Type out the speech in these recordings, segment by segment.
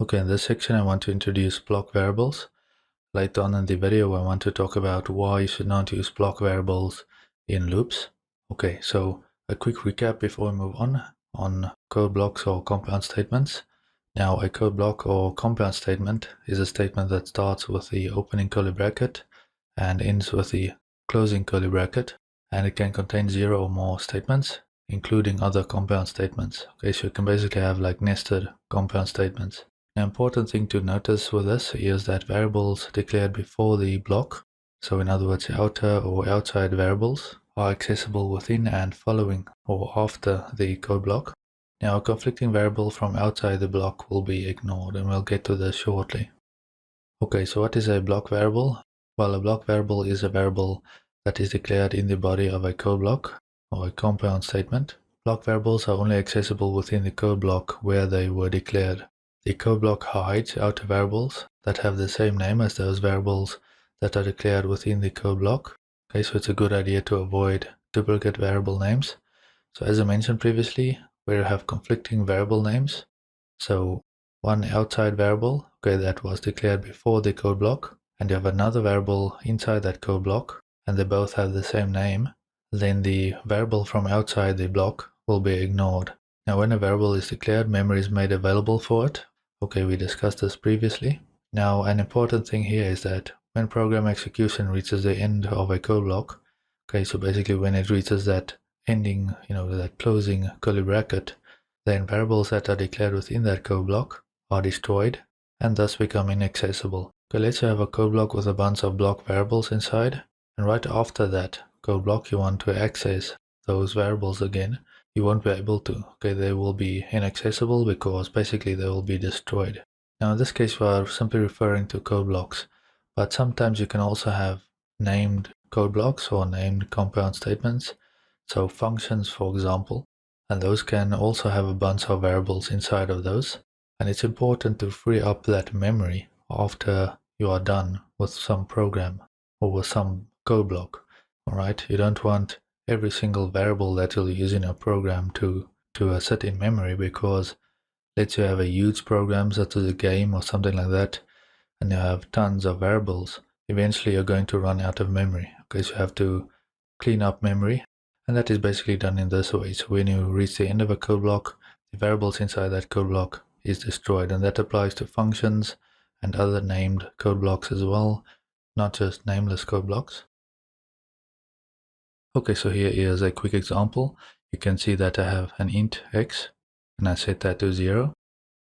Okay, in this section I want to introduce block variables. Later on in the video I want to talk about why you should not use block variables in loops. Okay, so a quick recap before we move on code blocks or compound statements. Now a code block or compound statement is a statement that starts with the opening curly bracket and ends with the closing curly bracket, and it can contain 0 or more statements, including other compound statements. Okay, so you can basically have like nested compound statements. An important thing to notice with this is that variables declared before the block, so in other words outer or outside variables, are accessible within and following or after the code block. Now a conflicting variable from outside the block will be ignored, and we'll get to this shortly. Okay, so what is a block variable? Well, a block variable is a variable that is declared in the body of a code block or a compound statement. Block variables are only accessible within the code block where they were declared. The code block hides outer variables that have the same name as those variables that are declared within the code block. Okay, so it's a good idea to avoid duplicate variable names. So as I mentioned previously, we have conflicting variable names. So one outside variable, okay, that was declared before the code block, and you have another variable inside that code block, and they both have the same name, then the variable from outside the block will be ignored. Now when a variable is declared, memory is made available for it. Okay, we discussed this previously. Now an important thing here is that when program execution reaches the end of a code block, okay, so basically when it reaches that ending, that closing curly bracket, then variables that are declared within that code block are destroyed and thus become inaccessible. Okay, let's say you have a code block with a bunch of block variables inside, and right after that code block you want to access those variables again. You won't be able to. Okay, they will be inaccessible because basically they will be destroyed. Now in this case we are simply referring to code blocks, but sometimes you can also have named code blocks or named compound statements, so functions for example, and those can also have a bunch of variables inside of those, and it's important to free up that memory after you are done with some program or with some code block. Alright, you don't want every single variable that you'll use in a program to sit in memory, because let's say you have a huge program such as a game or something like that, and you have tons of variables, eventually you're going to run out of memory. Okay, so you have to clean up memory, and that is basically done in this way. So when you reach the end of a code block, the variables inside that code block is destroyed, and that applies to functions and other named code blocks as well, not just nameless code blocks. Okay, so here is a quick example. You can see that I have an int x, and I set that to 0,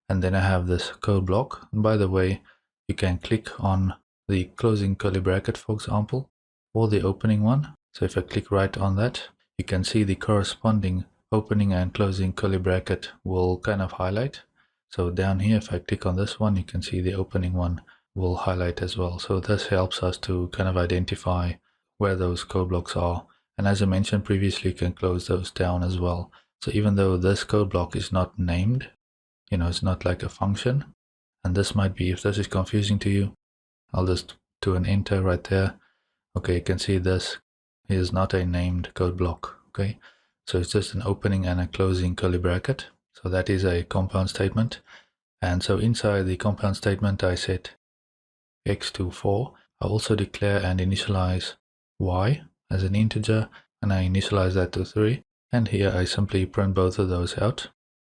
and then I have this code block. And by the way, you can click on the closing curly bracket, for example, or the opening one. So if I click right on that, you can see the corresponding opening and closing curly bracket will kind of highlight. So down here, if I click on this one, you can see the opening one will highlight as well. So this helps us to kind of identify where those code blocks are. And as I mentioned previously, you can close those down as well. So even though this code block is not named, it's not like a function, and this might be, if this is confusing to you, I'll just do an enter right there. Okay, you can see this is not a named code block. Okay, so it's just an opening and a closing curly bracket. So that is a compound statement. And so inside the compound statement I set x to 4. I also declare and initialize y as an integer, and I initialize that to 3, and here I simply print both of those out.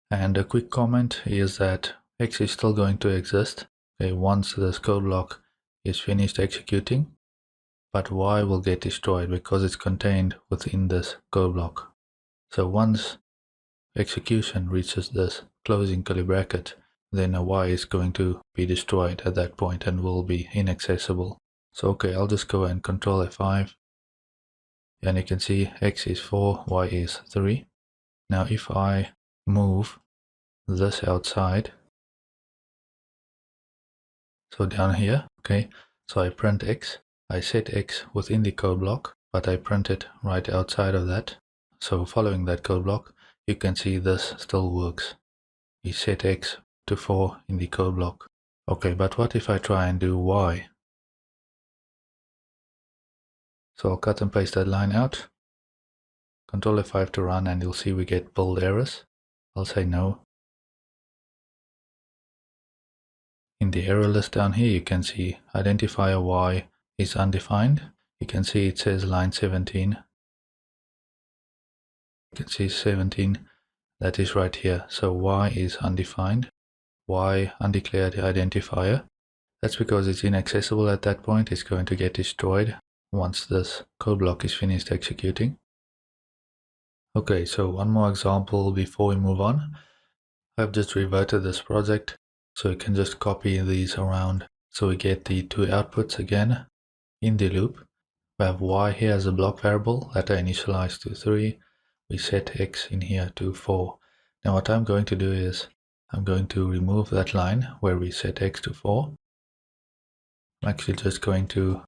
And a quick comment is that x is still going to exist once this code block is finished executing, but y will get destroyed because it's contained within this code block. So once execution reaches this closing curly bracket, then a y is going to be destroyed at that point and will be inaccessible. So okay, I'll just go and control F5, and you can see x is 4, y is 3. Now if I move this outside, so down here, okay, so I print x, I set x within the code block, but I print it right outside of that. So following that code block, you can see this still works. We set x to 4 in the code block. Okay, but what if I try and do y? So I'll cut and paste that line out, Control F5 to run, and you'll see we get bold errors. I'll say no. In the error list down here, you can see identifier y is undefined. You can see it says line 17. You can see 17, that is right here. So y is undefined, y undeclared identifier. That's because it's inaccessible at that point. It's going to get destroyed once this code block is finished executing. Okay, so one more example before we move on. I've just reverted this project, so you can just copy these around. So we get the two outputs again in the loop. We have y here as a block variable that I initialize to 3. We set x in here to 4. Now what I'm going to do is I'm going to remove that line where we set x to 4. I'm actually just going to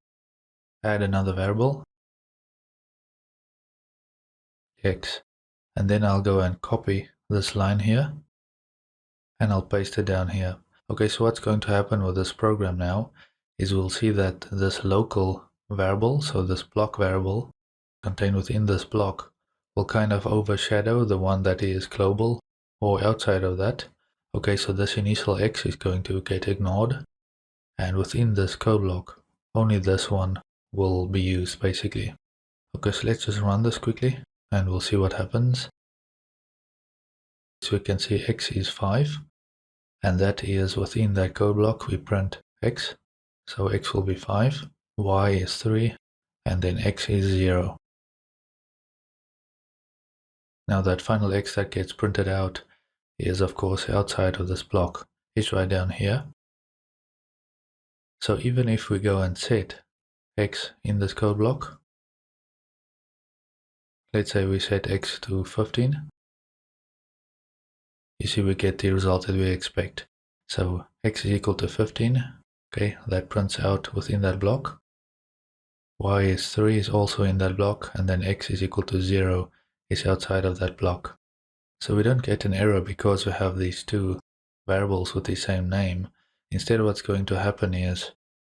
add another variable, x, and then I'll go and copy this line here and I'll paste it down here. Okay, so what's going to happen with this program now is we'll see that this local variable, so this block variable contained within this block, will kind of overshadow the one that is global or outside of that. Okay, so this initial x is going to get ignored, and within this code block, only this one will be used basically. Okay, so let's just run this quickly and we'll see what happens. So we can see x is 5, and that is within that code block we print x. So x will be 5, y is 3, and then x is 0. Now that final x that gets printed out is of course outside of this block. It's right down here. So even if we go and set x in this code block, let's say we set x to 15, you see we get the result that we expect. So x is equal to 15, okay, that prints out within that block. Y is 3 is also in that block, and then x is equal to 0 is outside of that block. So we don't get an error because we have these two variables with the same name. Instead, what's going to happen is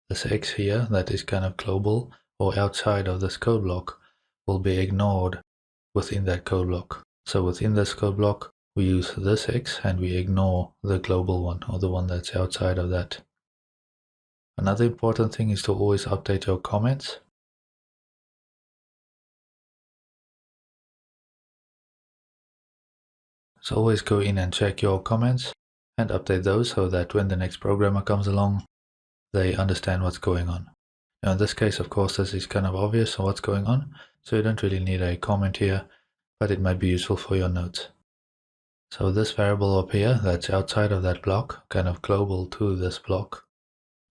this x here that is kind of global or outside of this code block will be ignored within that code block. So within this code block, we use this x and we ignore the global one or the one that's outside of that. Another important thing is to always update your comments. So always go in and check your comments and update those so that when the next programmer comes along, they understand what's going on. Now in this case, of course, this is kind of obvious what's going on, so you don't really need a comment here, but it might be useful for your notes. So this variable up here that's outside of that block, kind of global to this block,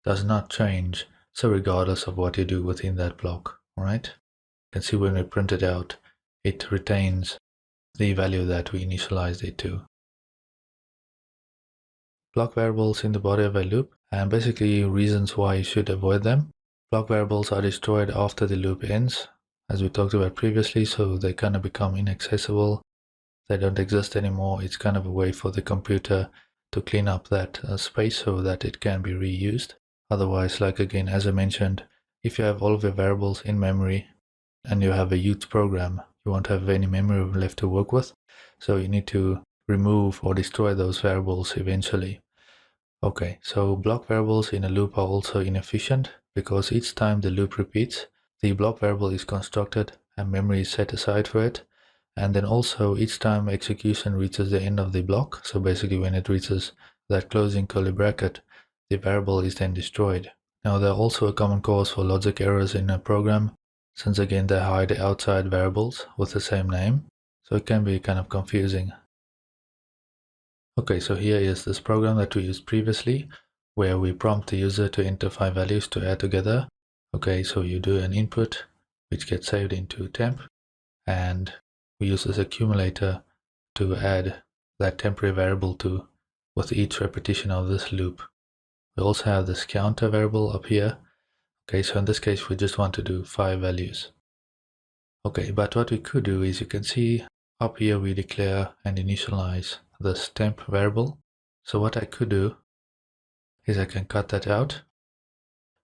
does not change, so regardless of what you do within that block, alright? You can see when we print it out, it retains the value that we initialized it to. Block variables in the body of a loop, and basically reasons why you should avoid them. Block variables are destroyed after the loop ends, as we talked about previously, so they kind of become inaccessible. They don't exist anymore. It's kind of a way for the computer to clean up that space so that it can be reused. Otherwise, like again, as I mentioned, if you have all of your variables in memory and you have a huge program, you won't have any memory left to work with. So you need to remove or destroy those variables eventually. Okay, so block variables in a loop are also inefficient because each time the loop repeats, the block variable is constructed and memory is set aside for it. And then also each time execution reaches the end of the block, so basically when it reaches that closing curly bracket, the variable is then destroyed. Now there are also a common cause for logic errors in a program, since again they hide outside variables with the same name, so it can be kind of confusing. Okay, so here is this program that we used previously, where we prompt the user to enter 5 values to add together. Okay, so you do an input, which gets saved into temp, and we use this accumulator to add that temporary variable to with each repetition of this loop. We also have this counter variable up here. Okay, so in this case, we just want to do 5 values. Okay, but what we could do is you can see up here we declare and initialize this temp variable. So what I could do is I can cut that out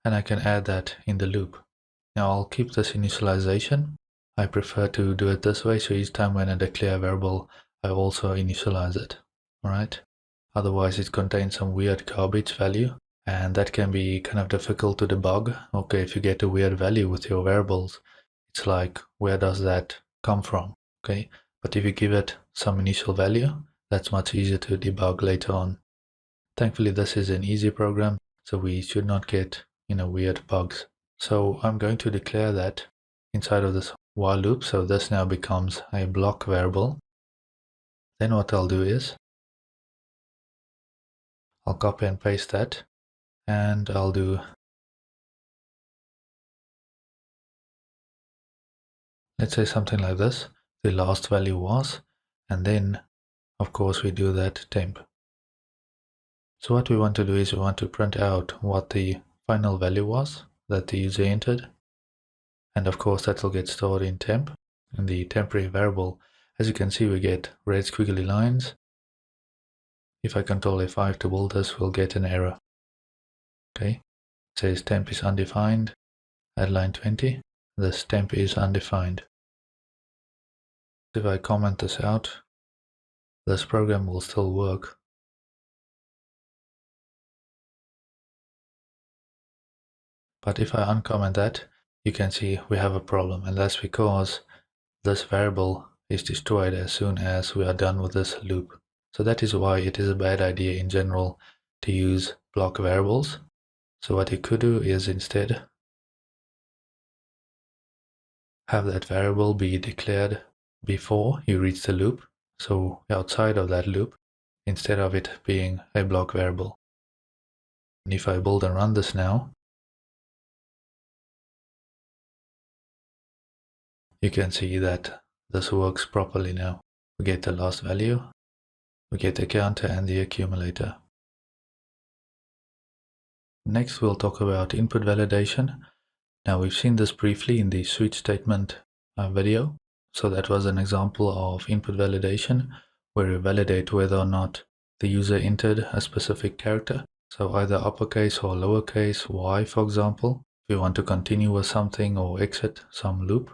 and I can add that in the loop. Now I'll keep this initialization. I prefer to do it this way, so each time when I declare a variable, I also initialize it. Alright? Otherwise it contains some weird garbage value And that can be kind of difficult to debug. Okay, if you get a weird value with your variables, it's like, where does that come from? Okay, but if you give it some initial value, that's much easier to debug later on. Thankfully, this is an easy program, so we should not get, weird bugs. So I'm going to declare that inside of this while loop. So this now becomes a block variable. Then what I'll do is I'll copy and paste that, and I'll do, let's say something like this. The last value was, and then of course we do that temp. So what we want to do is we want to print out what the final value was that the user entered. And of course that will get stored in temp, in the temporary variable. As you can see, we get red squiggly lines. If I control F5 to build this, we'll get an error. Okay, it says temp is undefined. At line 20, this temp is undefined. If I comment this out, this program will still work. But if I uncomment that, you can see we have a problem, and that's because this variable is destroyed as soon as we are done with this loop. So that is why it is a bad idea in general to use block variables. So what you could do is instead have that variable be declared before you reach the loop, so outside of that loop, instead of it being a block variable. And if I build and run this now, you can see that this works properly now. We get the last value, we get the counter and the accumulator. Next, we'll talk about input validation. Now, we've seen this briefly in the switch statement video. So that was an example of input validation, where we validate whether or not the user entered a specific character. So either uppercase or lowercase y, for example. If you want to continue with something or exit some loop,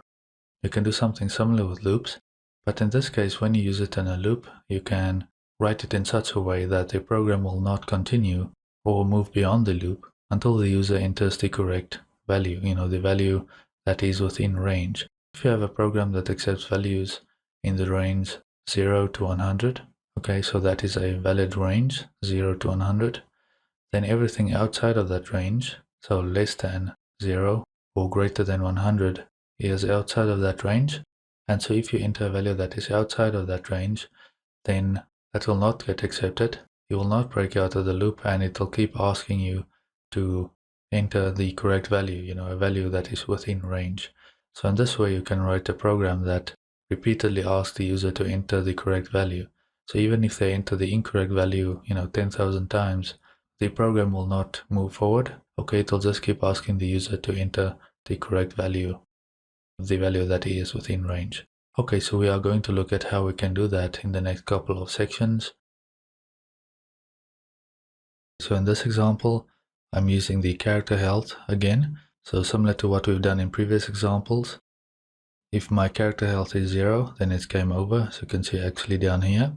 you can do something similar with loops. But in this case, when you use it in a loop, you can write it in such a way that the program will not continue or move beyond the loop until the user enters the correct value, the value that is within range. If you have a program that accepts values in the range 0 to 100, okay, so that is a valid range, 0 to 100, then everything outside of that range, so less than 0 or greater than 100, is outside of that range. And so if you enter a value that is outside of that range, then that will not get accepted. You will not break out of the loop, and it will keep asking you to enter the correct value, a value that is within range. So in this way, you can write a program that repeatedly asks the user to enter the correct value. So even if they enter the incorrect value, 10,000 times, the program will not move forward. Okay, it will just keep asking the user to enter the correct value, the value that is within range. Okay, so we are going to look at how we can do that in the next couple of sections. So in this example, I'm using the character health again. So similar to what we've done in previous examples. If my character health is 0, then it's game over. So you can see actually down here.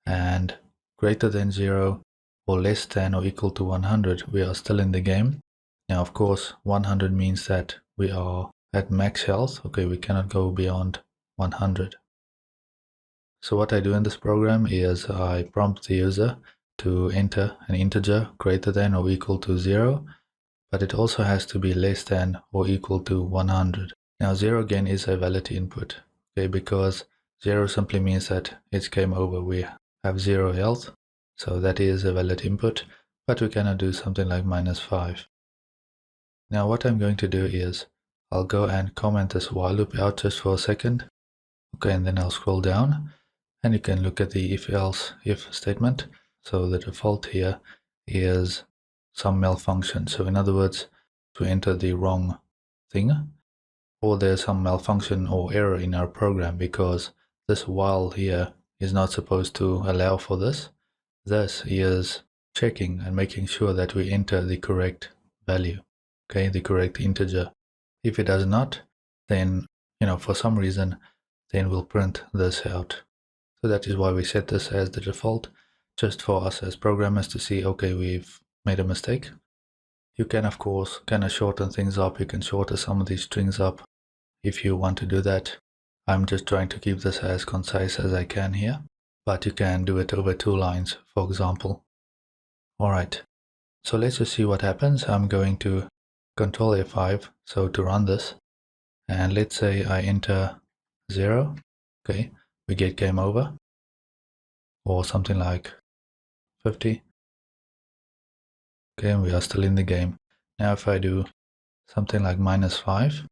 And greater than 0 or less than or equal to 100, we are still in the game. Now, of course, 100 means that we are at max health. Okay, we cannot go beyond 100. So what I do in this program is I prompt the user to enter an integer greater than or equal to 0, but it also has to be less than or equal to 100. Now 0 again is a valid input, okay, because 0 simply means that it's game over. We have 0 health, so that is a valid input, but we cannot do something like -5. Now what I'm going to do is I'll go and comment this while loop out just for a second. Okay, and then I'll scroll down. And you can look at the if statement. So the default here is some malfunction. So in other words, to enter the wrong thing, or there's some malfunction or error in our program because this while here is not supposed to allow for this. This is checking and making sure that we enter the correct value, okay, the correct integer. If it does not, then, for some reason, then we'll print this out. So that is why we set this as the default, just for us as programmers to see, okay, we've made a mistake. You can, of course, kind of shorten things up. You can shorten some of these strings up if you want to do that. I'm just trying to keep this as concise as I can here, but you can do it over 2 lines, for example. Alright, so let's just see what happens. I'm going to Control F5, so to run this, and let's say I enter 0, okay, we get game over, or something like 50, okay, and we are still in the game. Now if I do something like -5,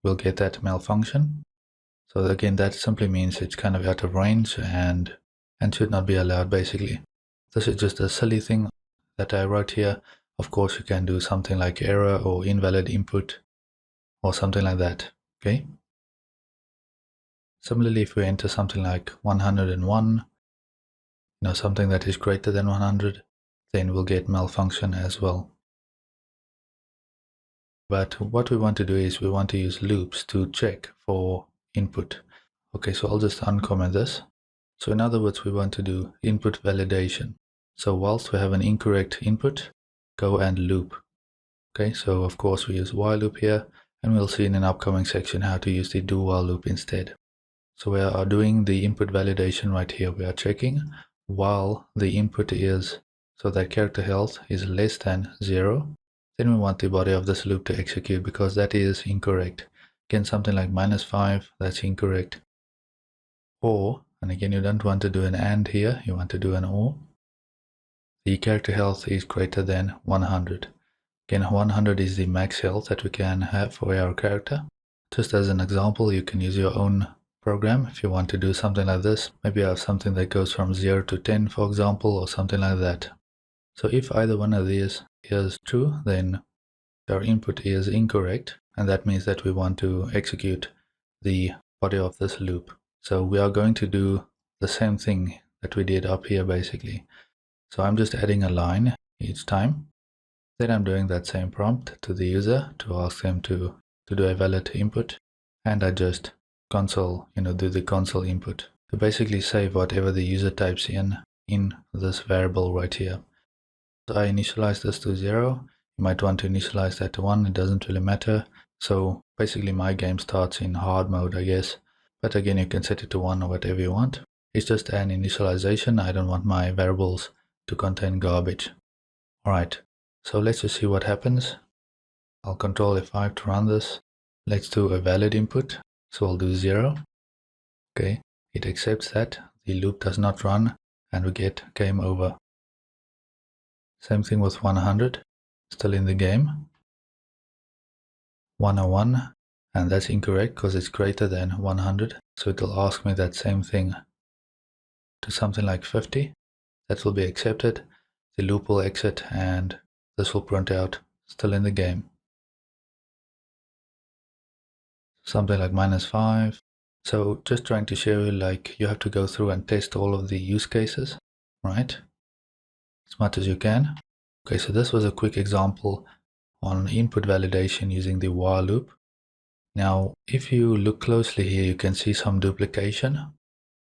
we'll get that malfunction. So again, that simply means it's kind of out of range and should not be allowed, basically. This is just a silly thing that I wrote here. Of course, you can do something like error or invalid input or something like that, okay? Similarly, if we enter something like 101, something that is greater than 100, then we'll get malfunction as well. But what we want to do is we want to use loops to check for input. Okay, so I'll just uncomment this. So in other words, we want to do input validation. So whilst we have an incorrect input, go and loop. Okay, so of course we use while loop here, and we'll see in an upcoming section how to use the do while loop instead. So we are doing the input validation right here. We are checking while the input is, so that character health is less than 0. Then we want the body of this loop to execute because that is incorrect. Again, something like -5, that's incorrect. Or, and again, you don't want to do an AND here, you want to do an OR. The character health is greater than 100. Again, 100 is the max health that we can have for our character. Just as an example, you can use your own program if you want to do something like this. Maybe you have something that goes from 0 to 10, for example, or something like that. So if either one of these is true, then our input is incorrect, and that means that we want to execute the body of this loop. So we are going to do the same thing that we did up here, basically. So I'm just adding a line each time. Then I'm doing that same prompt to the user to ask them to do a valid input, and I just console, do the console input to basically save whatever the user types in this variable right here. So I initialize this to 0. You might want to initialize that to 1. It doesn't really matter. So basically my game starts in hard mode, I guess. But again, you can set it to 1 or whatever you want. It's just an initialization. I don't want my variables to contain garbage. Alright, so let's just see what happens. I'll Control F5 to run this. Let's do a valid input. So I'll do 0. Okay, it accepts that. The loop does not run and we get game over. Same thing with 100, still in the game. 101, and that's incorrect because it's greater than 100. So it will ask me that same thing. To something like 50, that will be accepted. The loop will exit and this will print out still in the game. Something like -5. So just trying to show you, like, you have to go through and test all of the use cases, right? As much as you can. Okay, so this was a quick example on input validation using the while loop. Now, if you look closely here, you can see some duplication.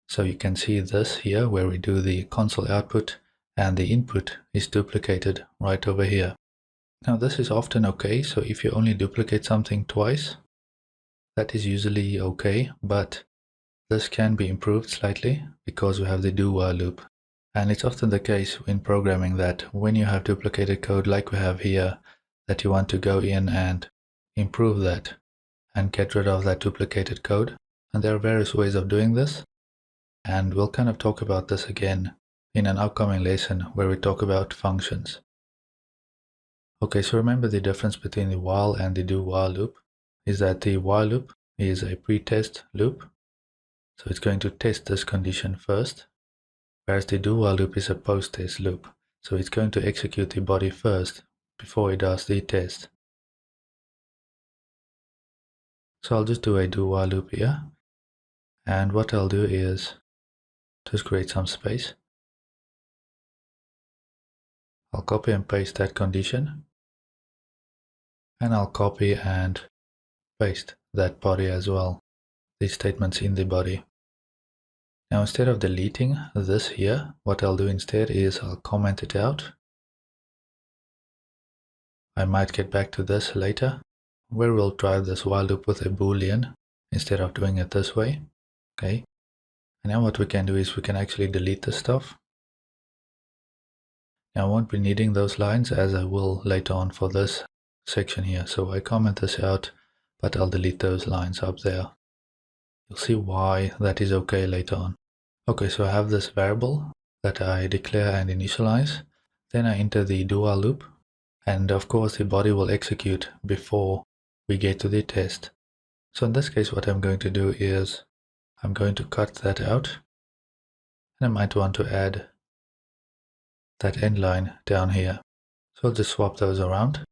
So you can see this here where we do the console output and the input is duplicated right over here. Now this is often okay, so if you only duplicate something twice, that is usually okay, but this can be improved slightly because we have the do while loop. And it's often the case in programming that when you have duplicated code like we have here, that you want to go in and improve that and get rid of that duplicated code. And there are various ways of doing this. And we'll kind of talk about this again in an upcoming lesson where we talk about functions. Okay, so remember the difference between the while and the do while loop is that the while loop is a pre-test loop. So it's going to test this condition first, whereas the do while loop is a post-test loop. So it's going to execute the body first before it does the test. So I'll just do a do while loop here. And what I'll do is just create some space. I'll copy and paste that condition. And I'll copy and paste that body as well, these statements in the body. Now instead of deleting this here, what I'll do instead is I'll comment it out. I might get back to this later, where we'll drive this while loop with a Boolean instead of doing it this way. Okay. And now what we can do is we can actually delete this stuff. Now I won't be needing those lines, as I will later on for this section here. So I comment this out, but I'll delete those lines up there. You'll see why that is okay later on. Okay, so I have this variable that I declare and initialize. Then I enter the do while loop. And of course the body will execute before we get to the test. So in this case, what I'm going to do is I'm going to cut that out. And I might want to add that end line down here. So I'll just swap those around.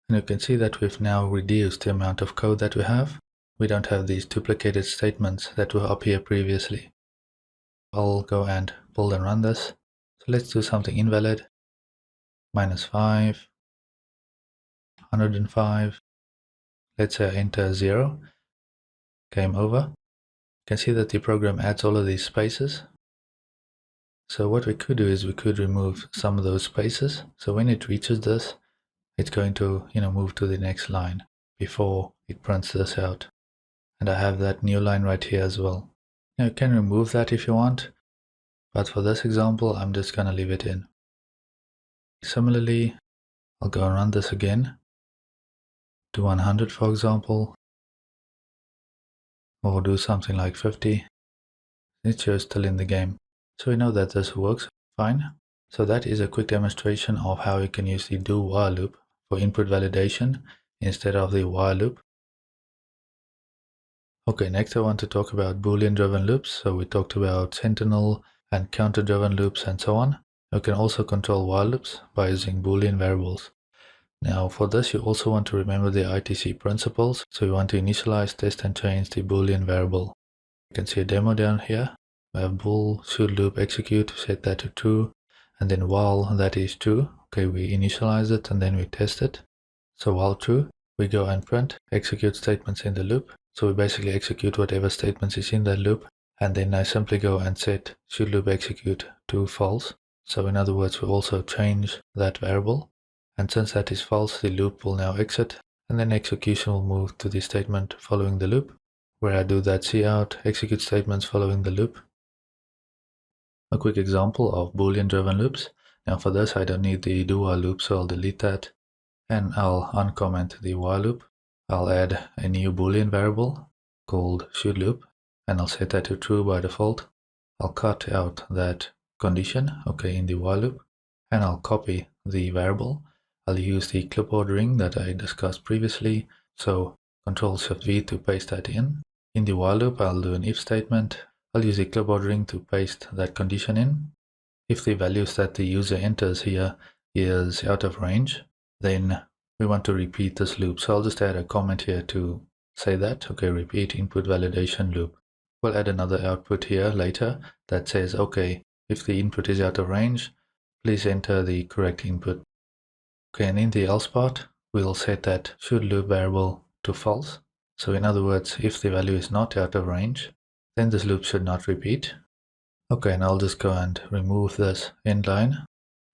And you can see that we've now reduced the amount of code that we have. We don't have these duplicated statements that were up here previously. I'll go and build and run this. So let's do something invalid. -5, 105. Let's say I enter 0. Game over. You can see that the program adds all of these spaces. So what we could do is we could remove some of those spaces. So when it reaches this, it's going to, move to the next line before it prints this out. And I have that new line right here as well. Now you can remove that if you want, but for this example, I'm just going to leave it in. Similarly, I'll go and run this again. Do 100, for example, or do something like 50. It shows still in the game. So we know that this works fine. So that is a quick demonstration of how you can use the do while loop for input validation instead of the while loop. Okay, next I want to talk about Boolean driven loops. So we talked about sentinel and counter driven loops and so on. You can also control while loops by using Boolean variables. Now for this you also want to remember the ITC principles. So you want to initialize, test and change the Boolean variable. You can see a demo down here. We have bool should loop execute, set that to true, and then while that is true, okay, we initialize it and then we test it. So while true, we go and print execute statements in the loop. So we basically execute whatever statements is in that loop, and then I simply go and set should loop execute to false. So in other words, we also change that variable, and since that is false, the loop will now exit, and then execution will move to the statement following the loop, where I do that cout execute statements following the loop. A quick example of Boolean driven loops. Now for this I don't need the do while loop, so I'll delete that, and I'll uncomment the while loop. I'll add a new Boolean variable called should loop, and I'll set that to true by default. I'll cut out that condition, okay, in the while loop, and I'll copy the variable. I'll use the clipboard ring that I discussed previously, so Ctrl+Shift+V to paste that in. In the while loop, I'll do an if statement. I'll use the clipboard ring to paste that condition in. If the values that the user enters here is out of range, then we want to repeat this loop. So I'll just add a comment here to say that, okay, repeat input validation loop. We'll add another output here later that says, okay, if the input is out of range, please enter the correct input. Okay, and in the else part, we'll set that should loop variable to false. So in other words, if the value is not out of range, then this loop should not repeat. Okay, and I'll just go and remove this end line.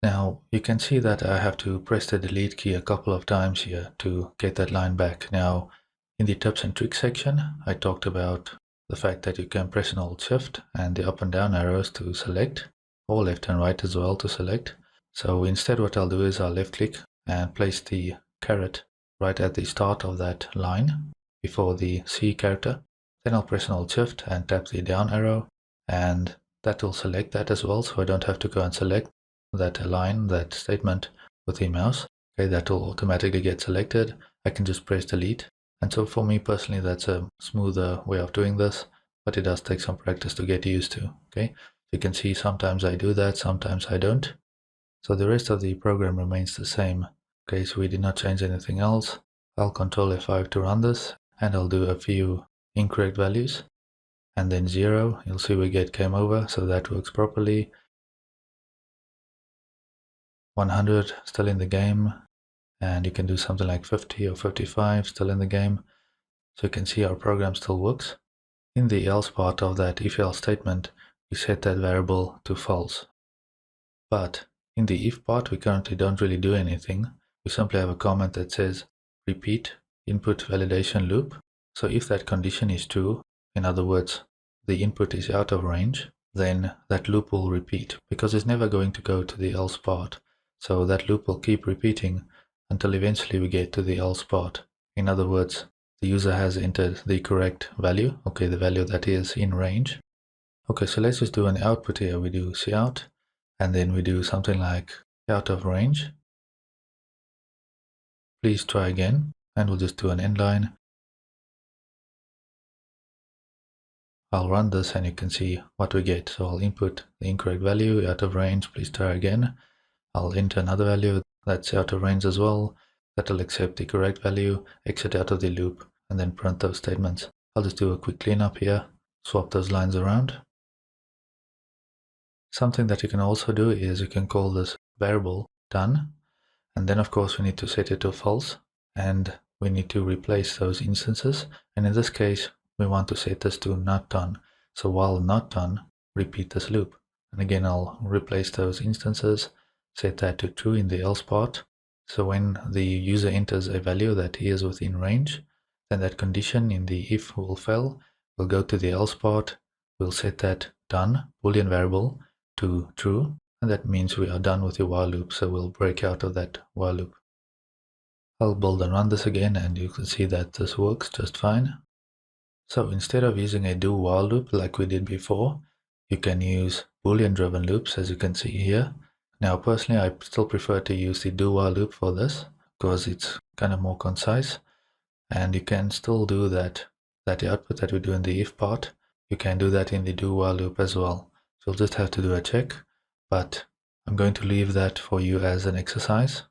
Now you can see that I have to press the delete key a couple of times here to get that line back. Now in the tips and tricks section, I talked about the fact that you can press an Alt Shift and the up and down arrows to select, or left and right as well to select. So instead what I'll do is I'll left click and place the caret right at the start of that line before the C character. Then I'll press an Alt Shift and tap the down arrow, and that will select that as well, so I don't have to go and select that line, that statement with the mouse. Okay, that will automatically get selected. I can just press delete. And so for me personally, that's a smoother way of doing this, but it does take some practice to get used to. Okay, you can see sometimes I do that, sometimes I don't. So the rest of the program remains the same. Okay, so we did not change anything else. I'll Ctrl F5 to run this, and I'll do a few incorrect values, and then 0. You'll see we get game over, so that works properly. 100 still in the game, and you can do something like 50 or 55 still in the game. So you can see our program still works. In the else part of that if else statement, we set that variable to false. But in the if part, we currently don't really do anything. we simply have a comment that says repeat input validation loop. So if that condition is true, in other words, the input is out of range, then that loop will repeat because it's never going to go to the else part. So that loop will keep repeating until eventually we get to the else part. In other words, the user has entered the correct value, okay, the value that is in range. Okay, so let's just do an output here. We do cout, and then we do something like out of range. Please try again, and we'll just do an end line. I'll run this and you can see what we get. So I'll input the incorrect value, out of range, please try again. I'll enter another value that's out of range as well. That'll accept the correct value, exit out of the loop, and then print those statements. I'll just do a quick cleanup here, swap those lines around. Something that you can also do is you can call this variable done, and then of course we need to set it to false, and we need to replace those instances, and in this case we want to set this to not done. So while not done, repeat this loop, and again I'll replace those instances, set that to true in the else part. So when the user enters a value that is within range, then that condition in the if will fail. We'll go to the else part, we'll set that done Boolean variable to true, and that means we are done with the while loop, so we'll break out of that while loop. I'll build and run this again, and you can see that this works just fine. So instead of using a do while loop like we did before, you can use Boolean driven loops, as you can see here. Now personally I still prefer to use the do while loop for this because it's kind of more concise, and you can still do that output that we do in the if part, you can do that in the do while loop as well. So you'll just have to do a check, but I'm going to leave that for you as an exercise.